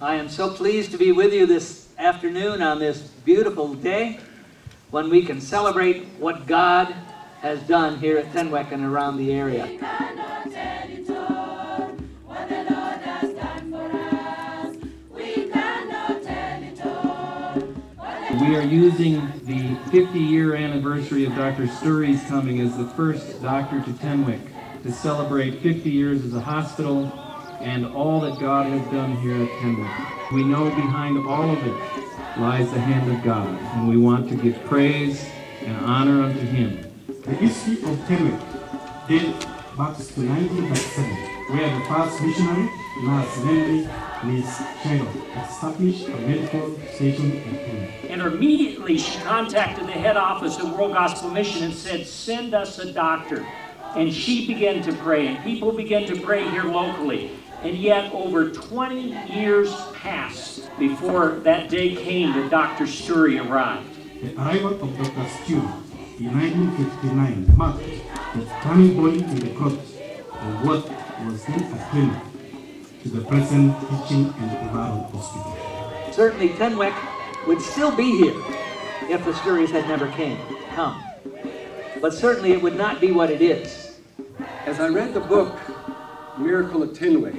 I am so pleased to be with you this afternoon on this beautiful day when we can celebrate what God has done here at Tenwek and around the area. We are using the 50-year anniversary of Dr. Steury's coming as the first doctor to Tenwek to celebrate 50 years as a hospital and all that God has done here at Tenwek. We know behind all of it lies the hand of God, and we want to give praise and honor unto Him. The history of Tenwek dates back to 1937, where the first missionary, Russ, Miss Shadow, established a medical station in Tenwek. And immediately she contacted the head office of World Gospel Mission and said, "Send us a doctor." And she began to pray, and people began to pray here locally. And yet over 20 years passed before that day came that Dr. Steury arrived. The arrival of Dr. Steury in 1959 marked the turning point in the course of what was then a clinic to the present teaching and referral hospital. Certainly Tenwek would still be here if the Steurys had never come. But certainly it would not be what it is. As I read the book, Miracle at Tenwek,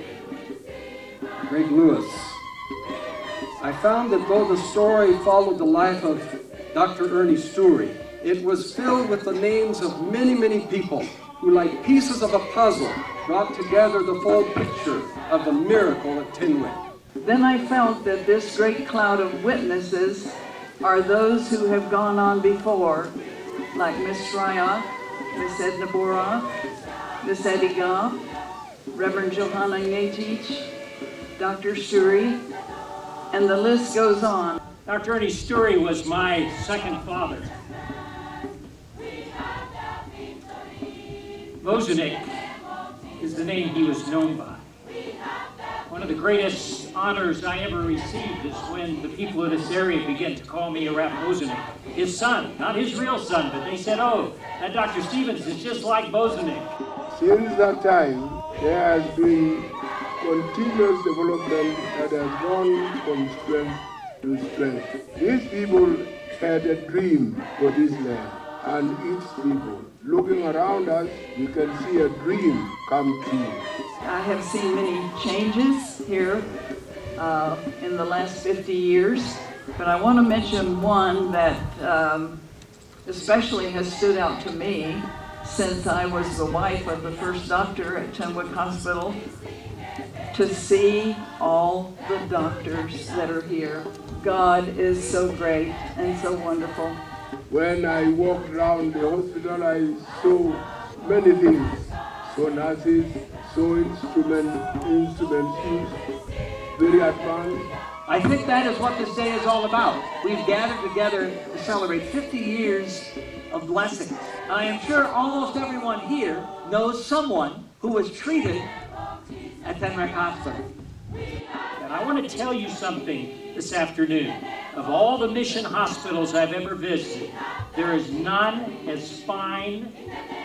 Greg Lewis, I found that though the story followed the life of Dr. Ernie Steury, it was filled with the names of many, many people who, like pieces of a puzzle, brought together the full picture of the miracle at Tenwek. Then I felt that this great cloud of witnesses are those who have gone on before, like Miss Ryak, Miss Edna Bora, Miss Eddie Goff, Reverend Johanna Yatich, Dr. Steury, and the list goes on. Dr. Ernie Steury was my second father. Bozenik is the name he was known by. One of the greatest honors I ever received is when the people of this area began to call me Arap Bozenik, his son, not his real son, but they said, "Oh, that Dr. Stevens is just like Bozenik." Since that time, there has been continuous development that has gone from strength to strength. These people had a dream for this land and its people. Looking around us, we can see a dream come true. I have seen many changes here in the last 50 years, but I want to mention one that especially has stood out to me since I was the wife of the first doctor at Tenwek Hospital, to see all the doctors that are here. God is so great and so wonderful. When I walked around the hospital, I saw many things. Saw nurses, saw instruments used, very advanced. I think that is what this day is all about. We've gathered together to celebrate 50 years of blessings. I am sure almost everyone here knows someone who was treated at Tenwek Hospital. And I want to tell you something this afternoon. Of all the mission hospitals I've ever visited, there is none as fine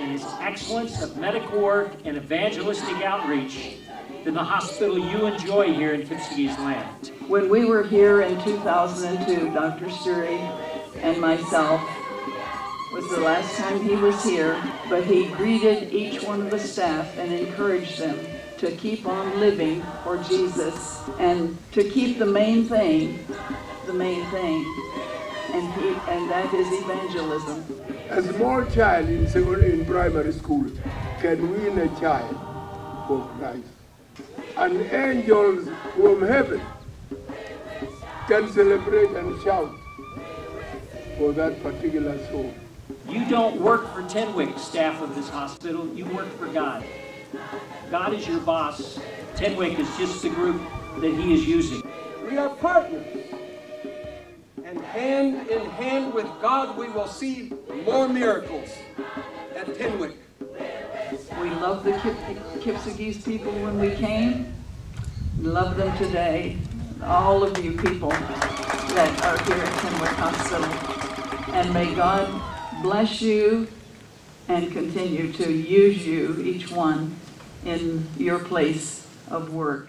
in its excellence of medical work and evangelistic outreach than the hospital you enjoy here in Kipsige's land. When we were here in 2002, Dr. Steury and myself was the last time he was here, but he greeted each one of the staff and encouraged them to keep on living for Jesus and to keep the main thing, and that is evangelism. A small child in primary school can win a child for Christ. And angels from heaven can celebrate and shout for that particular soul. You don't work for Tenwek, staff of this hospital, you work for God. God is your boss. Tenwek is just the group that He is using. We are partners. And hand in hand with God, we will see more miracles at Tenwek. We loved the Kipsigis people when we came. We love them today. All of you people that are here at Tenwek Hospital. And may God bless you and continue to use you, each one, in your place of work.